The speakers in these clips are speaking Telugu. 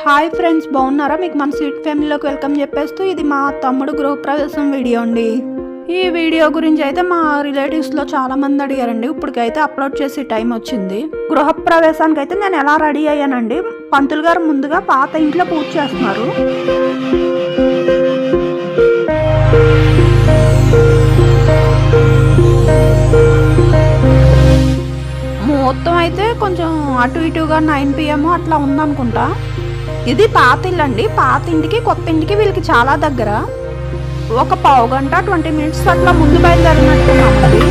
హాయ్ ఫ్రెండ్స్, బాగున్నారా? మీకు మన స్వీట్ ఫ్యామిలీలోకి వెల్కమ్ చెప్పేస్తూ ఇది మా తమ్ముడు గృహప్రవేశం వీడియో అండి. ఈ వీడియో గురించి అయితే మా రిలేటివ్స్లో చాలా మంది అడిగారండి. ఇప్పటికైతే అప్లోడ్ చేసే టైం వచ్చింది. గృహప్రవేశానికి అయితే నేను ఎలా రెడీ అయ్యానండి. పంతులు గారు ముందుగా పాత ఇంట్లో పూజ చేస్తున్నారు. మొత్తం అయితే కొంచెం అటు ఇటుగా 9 PM అట్లా ఉందనుకుంటా. ఇది పాత ఇల్లు అండి. పాత ఇంటికి కొత్త ఇంటికి వీళ్ళకి చాలా దగ్గర. ఒక పావు గంట 20 minutes అట్లా ముందు బయలుదేరినట్టున్నామండి.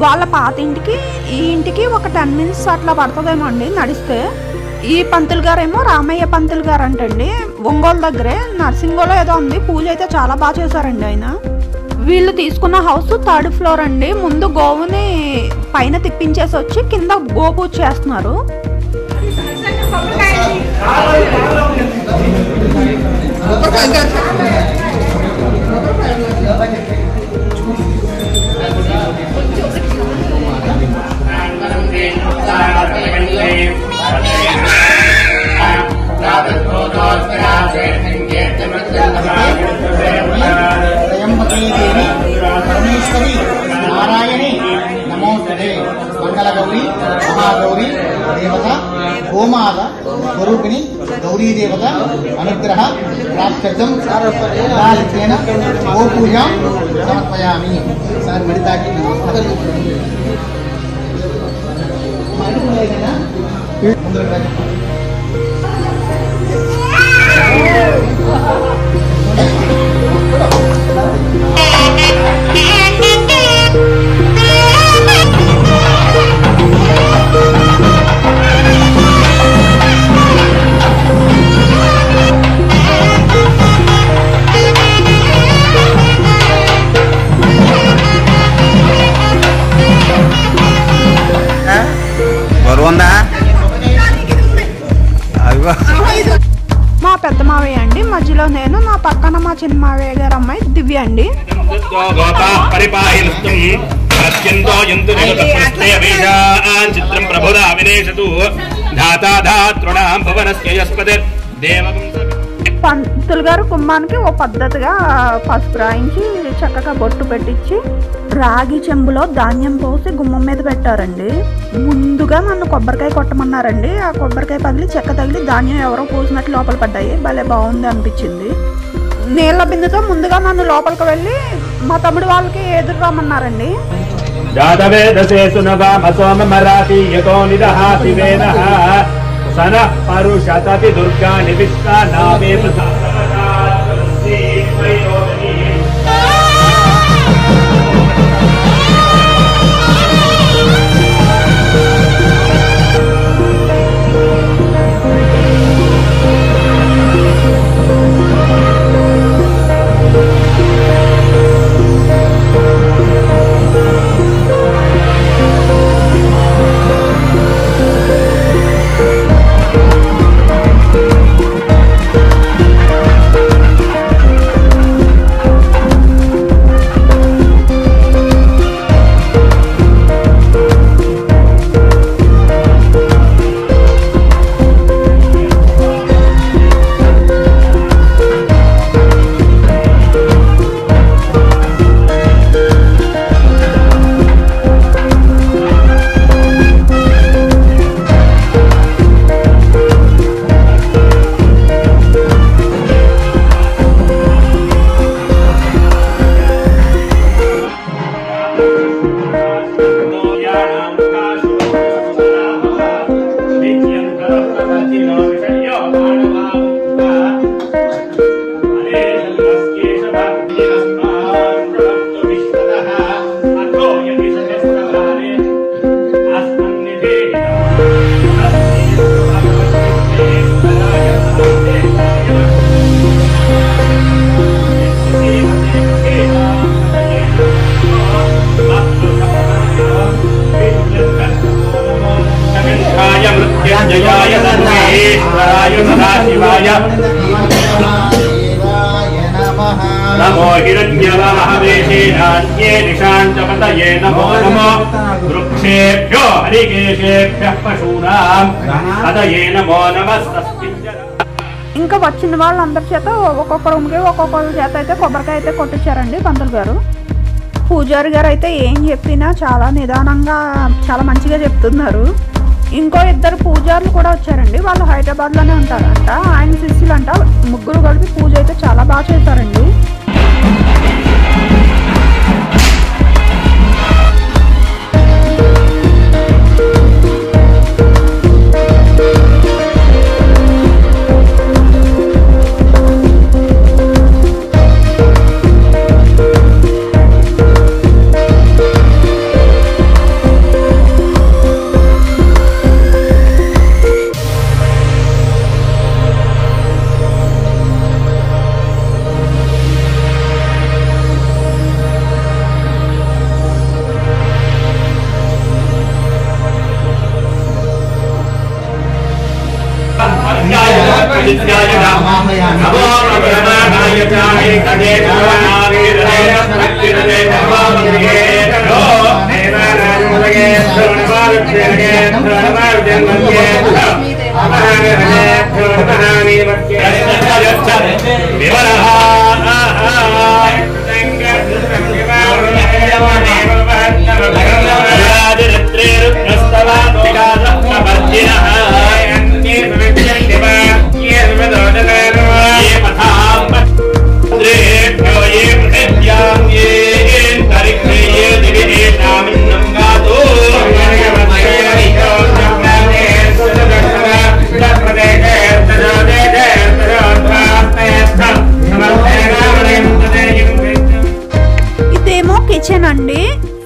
వాళ్ళ పాత ఇంటికి ఈ ఇంటికి ఒక 10 minutes అట్లా పడుతుందేమో అండి నడిస్తే. ఈ పంతులు గారేమో రామయ్య పంతులు గారు అంటండి, ఒంగోలు దగ్గరే నర్సింగోలో ఏదో ఉంది. పూజ అయితే చాలా బాగా చేశారండి ఆయన. వీళ్ళు తీసుకున్న హౌస్ 3rd floor అండి. ముందు గోవుని పైన తిప్పించేసి వచ్చి కింద గోపూజ చేస్తున్నారు. పరమేశ్వరి నారాయణి నమోస్తతే మంగళగౌరీ మహాగౌరీ దేవత గోమాత స్వరూపిణి గౌరీ దేవత అనుగ్రహ ప్రాప్త్యర్థం సారస్వతేన గోపూజాం సమర్పయామి. సార్ మిడతాకి మా పెద్ద మావయ్య అండి, మధ్యలో నేను, నా పక్కన మా చిన్న మావయ్య గారు అమ్మాయి దివ్య అండి. పంతులు గారు కుమ్మానికి ఓ పద్ధతిగా పసుపు రాయించి చక్కగా బొట్టు పెట్టించి రాగి చెంబులో ధాన్యం పోసి గుమ్మం మీద పెట్టారండి. ముందుగా నన్ను కొబ్బరికాయ కొట్టమన్నారండి. ఆ కొబ్బరికాయ పగిలి చెక్క తగిలి ధాన్యం ఎవరో పోసినట్లు లోపల పడ్డాయి. భలే బాగుంది అనిపించింది. నీళ్ల బిందుతో ముందుగా నన్ను లోపలికి వెళ్ళి మా తమ్ముడు వాళ్ళకి ఎదురు రమ్మన్నారండి. దుర్గా నివిష్ట నామే शिवाय सदाशिवाय नमो हिरण्यवाहवेशेनान्ये निशान्तपतये नमो नमो वृक्षेभ्यो हरिकेशेभ्यः पशूनाम् पतये नमो नमस्तस्मिन्। ఇంకా వచ్చిన వాళ్ళందరి చేత ఒక్కొక్క రూమ్కి ఒక్కొక్కరి చేత అయితే కొబ్బరికాయ అయితే కొట్టించారండి పంతులు గారు. పూజారి గారు అయితే ఏం చెప్పినా చాలా నిదానంగా చాలా మంచిగా చెప్తున్నారు. ఇంకో ఇద్దరు పూజారులు కూడా వచ్చారండి. వాళ్ళు హైదరాబాద్లోనే ఉంటారంట. ఆయన శిష్యులు అంట. ముగ్గురు కలిపి పూజ అయితే చాలా బాగా చేశారండి. కిచెన్ అండి.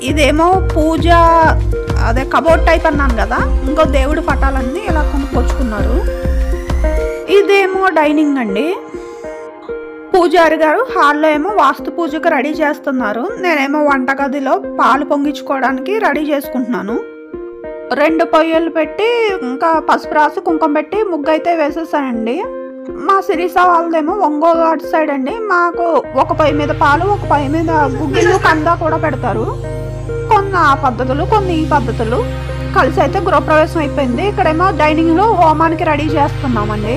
ఇదేమో పూజ అదే కబోర్డ్ టైప్ అన్నాను కదా, ఇంకో దేవుడి పటాలన్నీ ఇలా కొనుక్కొచ్చుకున్నారు. ఇదేమో డైనింగ్ అండి. పూజారి గారు హాల్లో ఏమో వాస్తు పూజకు రెడీ చేస్తున్నారు. నేనేమో వంటగదిలో పాలు పొంగించుకోవడానికి రెడీ చేసుకుంటున్నాను. 2 పొయ్యలు పెట్టి ఇంకా పసుపు రాసి కుంకుమ పెట్టి ముగ్గు అయితే వేసేసానండి. మా సిరిసా వాళ్ళదేమో ఒంగోలు అటు సైడ్ అండి. మాకు ఒక పొయ్యి మీద పాలు, ఒక పొయ్యి మీద గుగ్గిళ్ళు కంద కూడా పెడతారు. కొన్ని ఆ పద్ధతులు, కొన్ని ఈ పద్ధతులు కలిసి అయితే గృహప్రవేశం అయిపోయింది. ఇక్కడేమో డైనింగ్ లో హోమానికి రెడీ చేస్తున్నామండి.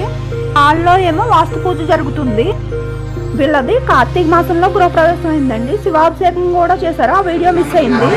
హాల్లో ఏమో వాస్తు పూజ జరుగుతుంది. వీళ్ళది కార్తీక మాసంలో గృహప్రవేశం అయిందండి. శివాభిషేకం కూడా చేశారు. ఆ వీడియో మిస్ అయింది.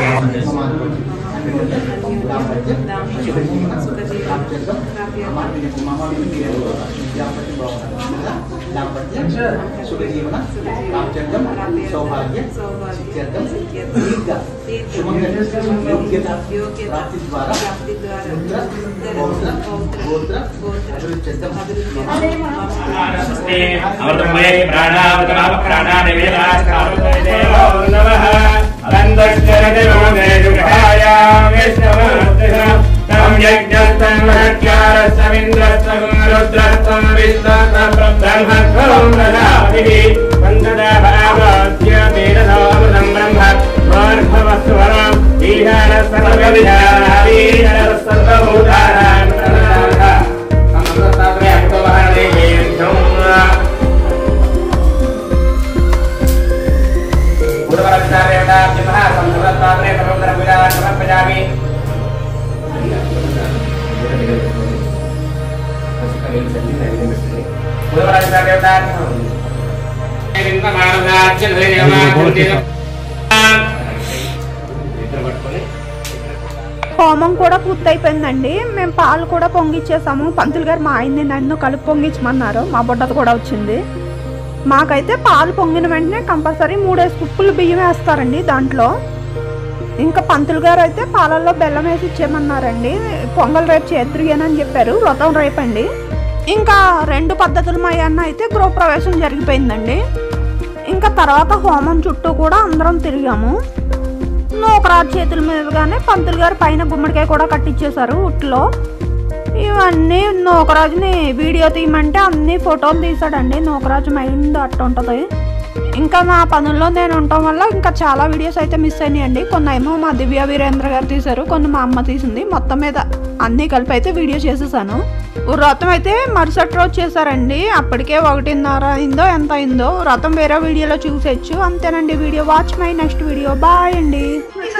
హోమం కూడా పూర్తయిపోయిందండి. మేము పాలు కూడా పొంగిచ్చేసాము. పంతులు గారు మా ఆయన్ని నన్ను కలిపి పొంగించమన్నారు. మా బుడ్డది కూడా వచ్చింది. మాకైతే పాలు పొంగిన వెంటనే కంపల్సరీ 3 స్పూన్లు బియ్యం వేస్తారండి దాంట్లో. ఇంకా పంతులు గారు అయితే పాలల్లో బెల్లం వేసి ఇచ్చేయమన్నారండి. పొంగల్ రేపు చేతురిగానని చెప్పారు. వ్రతం రేపండి. ఇంకా 2 పద్ధతులు మా అన్న అయితే గృహప్రవేశం జరిగిపోయిందండి. ఇంకా తర్వాత హోమం చుట్టూ కూడా అందరం తిరిగాము. నూకరాజు చేతుల మీదుగానే పంతులు గారు పైన గుమ్మడికాయ కూడా కట్టించేశారు ఉట్లో. ఇవన్నీ నూకరాజుని వీడియో తీయమంటే అన్ని ఫోటోలు తీసాడండి. నూకరాజు మైండ్ అట్టు ఉంటుంది. ఇంకా నా పనుల్లో నేను ఉండటం వల్ల ఇంకా చాలా వీడియోస్ అయితే మిస్ అయినాయండి. కొన్ని ఏమో మా దివ్య వీరేంద్ర గారు తీశారు, కొన్ని మా అమ్మ తీసింది. మొత్తం మీద అన్నీ కలిపి అయితే వీడియో చేసేసాను. వ్రతం అయితే మరుసటి రోజు చేశారండి. అప్పటికే 1:30 అయిందో ఎంత అయిందో. వ్రతం వేరే వీడియోలో చూసేయచ్చు. అంతేనండి video. Watch my next video. Bye అండి.